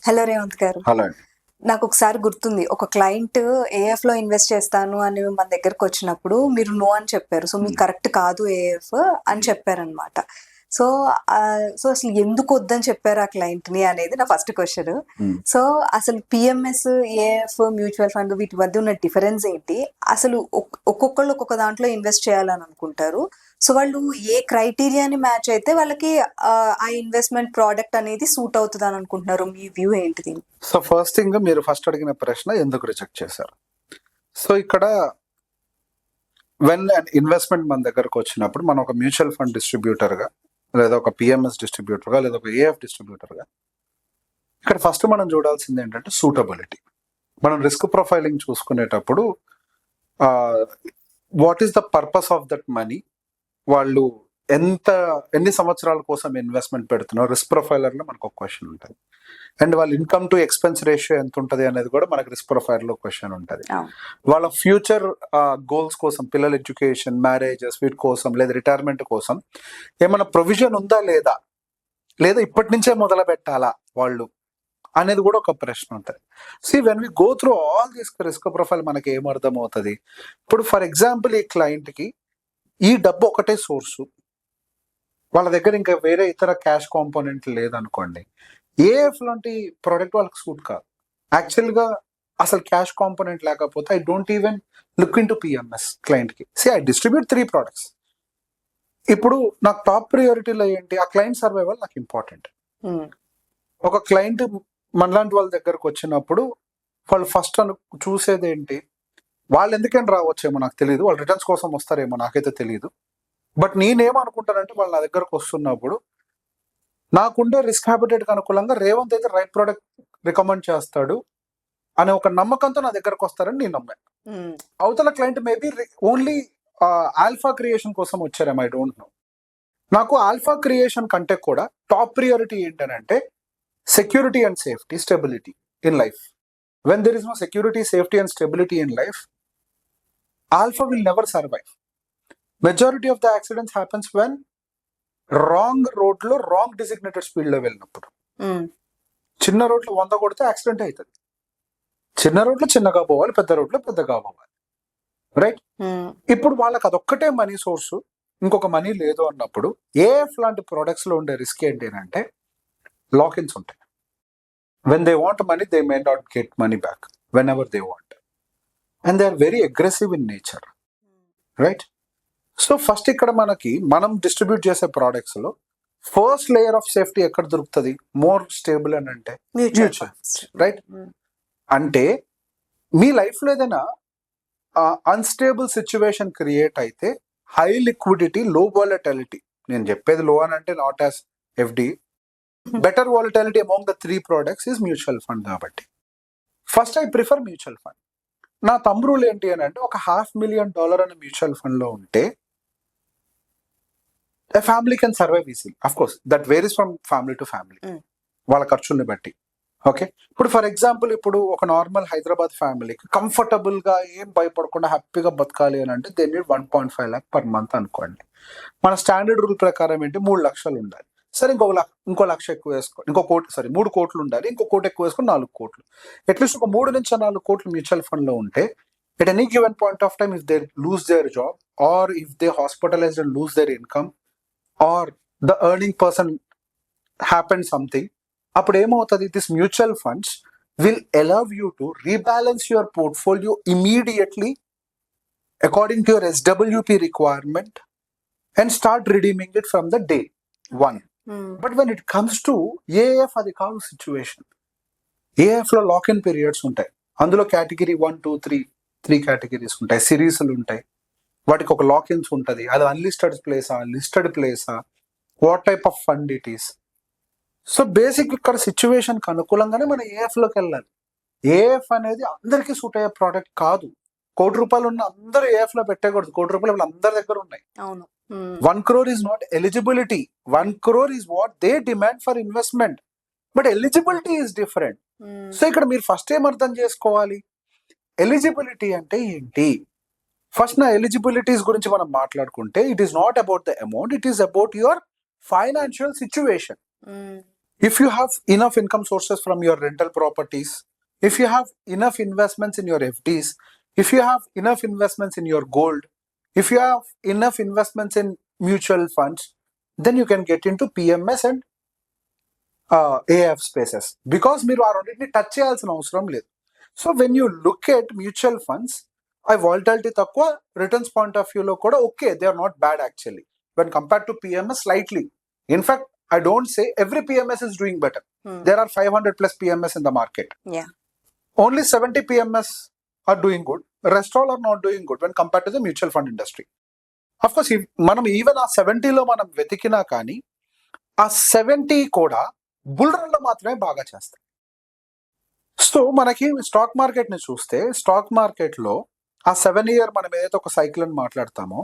Hello Revanth గారు. Hello అండి. నాకు ఒకసారి గుర్తుంది. ఒక క్లయింట్ ఏఎఫ్ లో ఇన్వెస్ట్ చేస్తాను అని మన దగ్గరకు వచ్చినప్పుడు మీరు నో అని చెప్పారు. సో మీకు కరెక్ట్ కాదు ఏఎఫ్ అని చెప్పారనమాట. సో సో అసలు ఎందుకు వద్దని చెప్పారు ఆ క్లయింట్ ని అనేది నా ఫస్ట్ క్వశ్చన్. సో అసలు పిఎంఎస్, ఏఎఫ్, మ్యూచువల్ ఫండ్ వీటి మధ్య ఉన్న డిఫరెన్స్ ఏంటి? అసలు ఒక్కొక్కళ్ళు ఒక్కొక్క దాంట్లో ఇన్వెస్ట్ చేయాలని అనుకుంటారు. సో వాళ్ళు ఏ క్రైటీరియాని మ్యాచ్ అయితే వాళ్ళకి ఆ ఇన్వెస్ట్మెంట్ ప్రోడక్ట్ అనేది సూట్ అవుతుంది అని అనుకుంటున్నారు. మీ వ్యూ ఏంటిది? సో ఫస్ట్ థింగ్ మీరు ఫస్ట్ అడిగిన ప్రశ్న ఎందుకు రిజెక్ట్ చేశారు. సో ఇక్కడ వెన్ ఇన్వెస్ట్మెంట్ మన దగ్గరకు వచ్చినప్పుడు మనం ఒక మ్యూచువల్ ఫండ్ డిస్ట్రిబ్యూటర్గా, లేదా ఒక పిఎంఎస్ డిస్ట్రిబ్యూటర్గా, లేదా ఒక ఏఎఫ్ డిస్ట్రిబ్యూటర్గా ఇక్కడ ఫస్ట్ మనం చూడాల్సింది ఏంటంటే సూటబిలిటీ. మనం రిస్క్ ప్రొఫైలింగ్ చూసుకునేటప్పుడు what is the purpose of that money, వాళ్ళు ఎన్ని సంవత్సరాల కోసం ఇన్వెస్ట్మెంట్ పెడుతున్నారు, రిస్క్ ప్రొఫైలర్లో మనకు ఒక క్వశ్చన్ ఉంటుంది. అండ్ వాళ్ళ ఇన్కమ్ టు ఎక్స్పెన్స్ రేషియో ఎంత ఉంటుంది అనేది కూడా మనకు రిస్క్ ప్రొఫైల్లో క్వశ్చన్ ఉంటుంది. వాళ్ళ ఫ్యూచర్ గోల్స్ కోసం, పిల్లల ఎడ్యుకేషన్, మ్యారేజెస్ వీటి కోసం, లేదా రిటైర్మెంట్ కోసం ఏమైనా ప్రొవిజన్ ఉందా లేదా ఇప్పటి నుంచే మొదలు పెట్టాలా వాళ్ళు అనేది కూడా ఒక ప్రశ్న ఉంటుంది. So when we go through all this risk profile మనకి ఏమర్థం అవుతుంది. ఇప్పుడు ఫర్ ఎగ్జాంపుల్ ఈ క్లయింట్కి ఈ డబ్బు ఒకటే సోర్సు, వాళ్ళ దగ్గర ఇంకా వేరే ఇతర క్యాష్ కాంపోనెంట్ లేదనుకోండి, ఏఎఫ్ లాంటి ప్రోడక్ట్ వాళ్ళకి సూట్ కాదు. యాక్చువల్గా అసలు క్యాష్ కాంపోనెంట్ లేకపోతే I don't even look into PMS క్లయింట్కి. See I distribute 3 products. ఇప్పుడు నాకు టాప్ ప్రియారిటీలో ఏంటి, ఆ క్లయింట్ సర్వైవల్ నాకు ఇంపార్టెంట్. ఒక క్లయింట్ మనలాంటి వాళ్ళ దగ్గరకు వచ్చినప్పుడు వాళ్ళు ఫస్ట్ చూసేది ఏంటి, వాళ్ళు ఎందుకని రావచ్చేమో నాకు తెలియదు, వాళ్ళు రిటర్న్స్ కోసం వస్తారేమో నాకైతే తెలియదు. బట్ నేనేమనుకుంటానంటే వాళ్ళు నా దగ్గరకు వస్తున్నప్పుడు నాకుండే రిస్క్ హ్యాబిటేట్కి అనుకూలంగా రేవంత్ అయితే రైట్ ప్రోడక్ట్ రికమెండ్ చేస్తాడు అనే ఒక నమ్మకంతో నా దగ్గరకు వస్తారని నేను నమ్మాను. అవతల client maybe only alpha creation కోసం వచ్చారేమో, ఐ డోంట్ నో. నాకు ఆల్ఫా క్రియేషన్ కంటే కూడా టాప్ ప్రియారిటీ ఏంటంటే security and safety, stability in life. When there is no security, safety and stability in life, alpha will never survive. Majority of the accidents happens when wrong రోడ్లో wrong designated స్పీడ్లో వెళ్ళినప్పుడు. చిన్న రోడ్లో 100 కొడితే accident అవుతుంది. చిన్న రోడ్లో చిన్నగా పోవాలి, పెద్ద రోడ్లో పెద్దగా పోవాలి, రైట్? ఇప్పుడు వాళ్ళకి అదొక్కటే మనీ సోర్సు, ఇంకొక మనీ లేదు అన్నప్పుడు ఏఎఫ్ లాంటి ప్రొడక్ట్స్ లో ఉండే రిస్క్ ఏంటి అంటే లాక్-ఇన్స్ ఉంటాయి. When they want money they may not get money back whenever they want, and they are very aggressive in nature, right? So first ఇక్కడ మనం డిస్ట్రిబ్యూట్ చేసే ప్రోడక్ట్స్ లో ఫస్ట్ లేయర్ ఆఫ్ సేఫ్టీ ఎక్కడ దొరుకుతుంది, more stable అని అంటే mutual, right? అంటే మీ life లో ఏదైనా అన్స్టేబుల్ సిచ్యువేషన్ క్రియేట్ అయితే హై లిక్విడిటీ, లో వాలటిలిటీ, నేను చెప్పేది లో అని అంటే not as FD, better volatility among the 3 products is mutual fund. కాబట్టి first I prefer mutual fund. నా థంబ్ రూల్ ఏంటి అని అంటే ఒక $500,000 అనే మ్యూచువల్ ఫండ్ లో ఉంటే a family can survive easily. Of course, that varies from family to family. వాళ్ళ ఖర్చుల్ని బట్టి. ఓకే, ఇప్పుడు ఫర్ ఎగ్జాంపుల్ ఇప్పుడు ఒక నార్మల్ హైదరాబాద్ ఫ్యామిలీకి కంఫర్టబుల్ గా ఏం భయపడకుండా హ్యాపీగా బతకాలి అని అంటే they need 1.5 lakh per month అనుకోండి. మన స్టాండర్డ్ రూల్ ప్రకారం ఏంటి, 3 లక్షలు ఉండాలి. సరే ఇంకో లక్ష ఎక్కువ వేసుకోండి, 3 కోట్లు ఉండాలి, ఇంకో కోటి ఎక్కువ వేసుకొని 4 కోట్లు. అట్లీస్ట్ ఒక 3 నుంచి 4 కోట్లు మ్యూచువల్ ఫండ్ లో ఉంటే at any given point of time, if they lose their job or if they hospitalized and lose their income or the earning person happened something, అప్పుడు ఏమవుతుంది, this mutual funds will allow you to rebalance your portfolio immediately according to your SWP requirement and start redeeming it from the day one. But when it comes to AF, అది కాదు situation. AF లో lock in periods ఉంటాయి. అందులో category 1, 2, 3 categories ఉంటాయి, సిరీస్లు ఉంటాయి. వాటికి ఒక లాక్ ఇన్స్ ఉంటుంది. అది అన్లిస్టెడ్ ప్లేసా, లిస్టెడ్ ప్లేసా, what type of fund it is. So basic ఇక్కడ సిచ్యువేషన్కి అనుకూలంగానే మనం ఏఎఫ్ లోకి వెళ్ళాలి. ఏఎఫ్ అనేది అందరికీ సూట్ అయ్యే ప్రోడక్ట్ కాదు. ₹1,00,00,000 ఉన్న అందరూ ఏఎఫ్ లో పెట్టకూడదు. ₹1,00,00,000 అందరి దగ్గర ఉన్నాయి. 1 crore is not eligibility. 1 crore is what they demand for investment. But eligibility is different. So ఇక్కడ మీరు ఫస్ట్ ఏం అర్థం చేసుకోవాలి, ఎలిజిబిలిటీ అంటే ఏంటి. ఫస్ట్ నా ఎలిజిబిలిటీస్ గురించి మనం మాట్లాడుకుంటే it is not about the amount, it is about your financial situation. if you have enough income sources from your rental properties, if you have enough investments in your FDs, if you have enough investments in your gold, if you have enough investments in mutual funds, then you can get into PMS and AF spaces, because మీరు ఆ రెండింటిని touch చేయాల్సిన అవసరం లేదు. So when you look at mutual funds, ఆ volatility తక్కువ, returns point of వ్యూలో కూడా okay, they are not bad actually when compare to PMS slightly. In fact I don't say every PMS is doing better. There are 500 plus PMS in the market. Yeah. Only 70 PMS are doing good. Rest all are not doing good when compared to the mutual fund industry. Of course, మనం even ఆ 70లో మనం వెతికినా కానీ ఆ 70 కూడా bull run లో మాత్రమే బాగా చేస్తాయి. సో మనకి స్టాక్ మార్కెట్ ని చూస్తే, స్టాక్ మార్కెట్ లో ఆ 7 year మనం ఏదైతే ఒక సైకిల్ అని మాట్లాడతామో,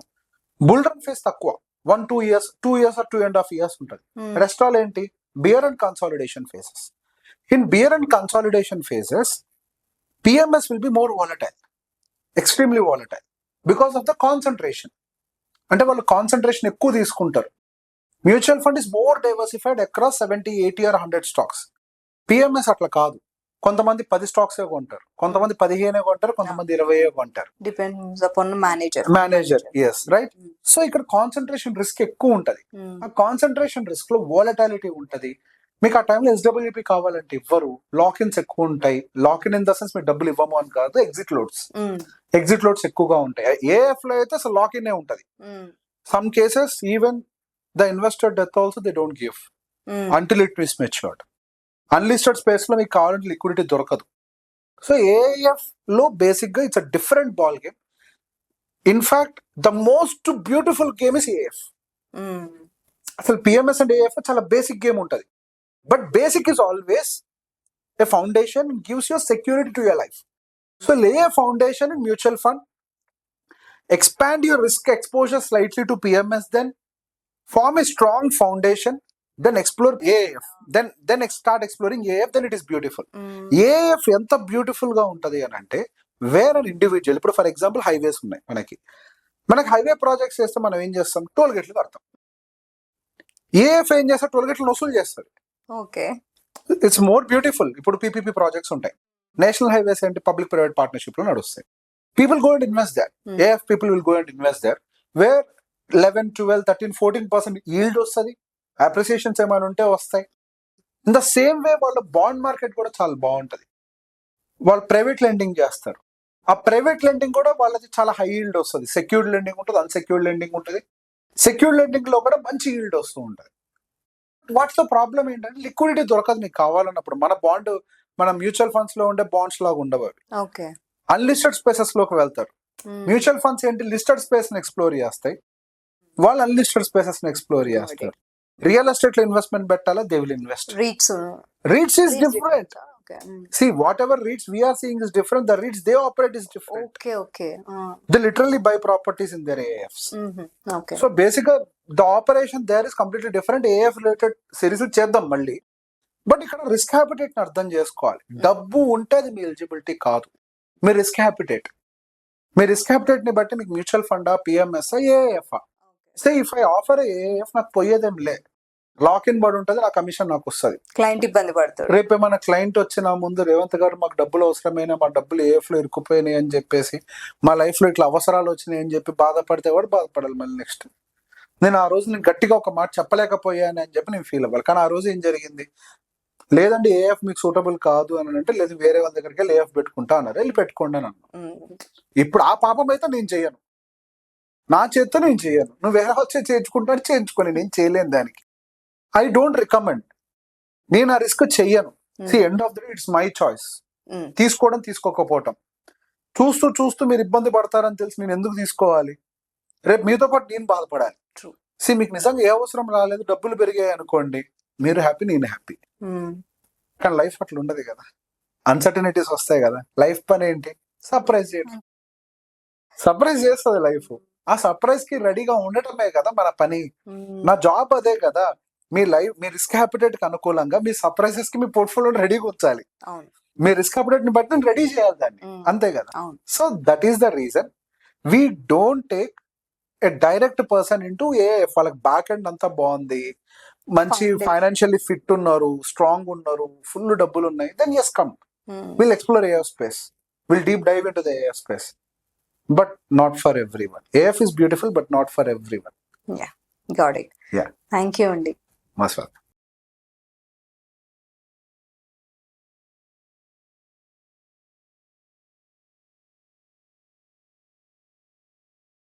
బుల్ రన్ ఫేస్ తక్కువ, 1-2 years, 2 years or 2.5 years ఉంటుంది. రెస్ట్ ఆల్ ఏంటి, bear and consolidation phases. In bear and consolidation phases PMS will be more volatile, extremely volatile, because of the concentration. అంటే వాళ్ళు concentration ఎక్కువ తీసుకుంటారు. Mutual fund is more diversified across 70, 80 or 100 stocks. PMS అట్లా కాదు, కొంతమంది 10 stocks కొంటారు, కొంతమంది 15 కొంటారు, కొంతమంది 20 కొంటారు. Depends upon manager, yes right. So ఇక్కడ కాన్సన్ట్రేషన్ రిస్క్ ఎక్కువ ఉంటది. ఆ కాన్సన్ట్రేషన్ రిస్క్ లో వోలటాలిటీ ఉంటది. మీకు ఆ టైంలో SWP కావాలంటే ఇవ్వరు, లాక్ ఇన్స్ ఎక్కువ ఉంటాయి. లాక్ ఇన్ ద సెన్స్ మీరు డబ్బులు ఇవ్వము అని కాదు, ఎగ్జిట్ లోడ్స్ ఎక్కువగా ఉంటాయి. AF లో అయితే అసలు లాక్ ఇన్ ఉంటది. Some cases even the investor death also they don't give until it is matured. Unlisted space లో మీకు కావాలంటే లిక్విడిటీ దొరకదు. సో AF లో బేసిక్ గా it's a different ball game. In fact the most beautiful game is AF. అసలు PMS and AF చాలా basic game ఉంటది. But basic is always a foundation, gives your security to your life. So లే ఎ foundation in mutual fund, expand your risk exposure slightly to PMS, then form a strong foundation, then explore AF, then start exploring AF, then it is beautiful. AF ఎంత beautiful గా ఉంటది అని అంటే, wear an individual, ఇప్పుడు for example highways ఉన్నాయి, మనకి highway projects చేస్తే మనం ఏం చేస్తాం, టోల్ గేట్లు కడతాం. AF ఏం చేస్తారు, టోల్ గేట్లు వసూలు చేస్తారు. Okay, it's more beautiful. ఇప్పుడు PPP ప్రాజెక్ట్స్ ఉంటాయి, నేషనల్ హైవేస్ ఏంటి, పబ్లిక్ ప్రైవేట్ పార్ట్నర్షిప్ లో నడుస్తాయి. People go and invest there. AF people will go and invest there, where 11, 12, 13, 14% yield వస్తుంది, అప్రిసియేషన్స్ ఏమైనా ఉంటే వస్తాయి. ఇన్ ద సేమ్ వే వాళ్ళ బాండ్ మార్కెట్ కూడా చాలా బాగుంటది. వాళ్ళు ప్రైవేట్ లెండింగ్ చేస్తారు, ఆ ప్రైవేట్ లెండింగ్ కూడా వాళ్ళది చాలా హై ఈల్డ్ వస్తుంది. సెక్యూర్డ్ లెండింగ్ ఉంటుంది, అన్సెక్యూర్డ్ లెండింగ్ ఉంటుంది. సెక్యూర్డ్ లెండింగ్ లో కూడా మంచి ఈల్డ్ వస్తూ ఉంటుంది. వాట్స్ ద ప్రాబ్లం ఏంటంటే, లిక్విడిటీ దొరకదు మీకు కావాలన్నప్పుడు. మన మ్యూచువల్ ఫండ్స్ లో ఉండే బాండ్స్ లాగా ఉండవు. ఓకే, అన్లిస్టెడ్ స్పేసెస్ లోకి వెళ్తారు. మ్యూచువల్ ఫండ్స్ ఏంటి, లిస్టెడ్ స్పేస్ ని ఎక్స్ప్లోర్ చేస్తాయి, వాళ్ళు అన్లిస్టెడ్ స్పేసెస్ ని ఎక్స్ప్లోర్ చేస్తారు. రియల్ ఎస్టేట్ లో ఇన్వెస్ట్మెంట్ పెట్టాలా, they will invest. REITs is different. See, whatever REITs we are seeing is different. The REITs they operate is different. Okay. They literally buy properties in their AFs. Okay. So basically the operation there is completely different. AF related series చేద్దాం మళ్ళీ. But ఇక్కడ risk habitat ని అర్థం చేసుకోవాలి. డబ్బు ఉంటే అది మీ eligibility కాదు, మీ రిస్క్ హ్యాబిటేట్. మీ రిస్క్ హ్యాబిటేట్ ని బట్టి మీకు mutual funda, PMS, AF. Say if I offer AF, నాకు పోయేదేం లే, లాక్ ఇన్ బడి ఉంటుంది, నా కమిషన్ నాకు వస్తుంది. క్లయింట్ ఇబ్బంది పడతాడు. రేపు ఏమైనా క్లయింట్ వచ్చి నా ముందు, రేవంత్ గారు మాకు డబ్బులు అవసరమైన, మా డబ్బులు AF లో ఇరుక్కుపోయినాయి అని చెప్పేసి, మా లైఫ్ లో ఇట్లా అవసరాలు వచ్చినాయి అని చెప్పి బాధపడితే కూడా బాధపడాలి మళ్ళీ నెక్స్ట్. నేను ఆ రోజు నేను గట్టిగా ఒక మాట చెప్పలేకపోయాను అని చెప్పి నేను ఫీల్ అవ్వాలి. కానీ ఆ రోజు ఏం జరిగింది, లేదండి AF మీకు సూటబుల్ కాదు అని అంటే, లేదు వేరే వాళ్ళ దగ్గరికి వెళ్ళి AF పెట్టుకుంటా అన్నారు, వెళ్ళి పెట్టుకోండి అని అన్నాను. ఇప్పుడు ఆ పాపం అయితే నేను చెయ్యను, నా చేత్తో నేను చెయ్యను. నువ్వు వేరే వచ్చి చేయించుకుంటాను, చేయించుకొని, నేను చేయలేను దానికి. ఐ డోంట్ రికమెండ్, నేను ఆ రిస్క్ చెయ్యను. End of the day it's my choice. తీసుకోవడం, తీసుకోకపోవటం, చూస్తూ మీరు ఇబ్బంది పడతారని తెలిసి నేను ఎందుకు తీసుకోవాలి? రేపు మీతో పాటు నేను బాధపడాలి. మీకు నిజంగా ఏ అవసరం రాలేదు, డబ్బులు పెరిగాయి అనుకోండి, మీరు హ్యాపీ, నేను హ్యాపీ. కానీ లైఫ్ అట్లా ఉండదు కదా, అన్సర్టనిటీస్ వస్తాయి కదా. లైఫ్ పని ఏంటి, సర్ప్రైజ్ చేయడం. సర్ప్రైజ్ చేస్తుంది లైఫ్. ఆ సర్ప్రైజ్ కి రెడీగా ఉండటమే కదా మన పని. నా జాబ్ అదే కదా. మీ రిస్క్ హ్యాబిటేట్ కి అనుకూలంగా మీ సర్ప్రైజెస్ కి మీ పోర్ట్ఫోలియో రెడీగా ఉంచాలి. మీ రిస్క్ హ్యాబిటేట్ ని బట్టి రెడీ చేయాలి దాన్ని, అంతే కదా. So that is the reason we don't take a direct person into AF. వాళ్ళకి బ్యాక్ ఎండ్ అంతా బాగుంది, మంచి Foundation. ఫైనాన్షియల్లీ ఫిట్ ఉన్నారు, స్ట్రాంగ్ ఉన్నారు, ఫుల్ డబ్బులు ఉన్నాయి, then as come, will explore AF space, will deep dive into the AF space, but not for everyone. AF is beautiful but not for everyone. Got it. Yeah. Thank you అండి. Must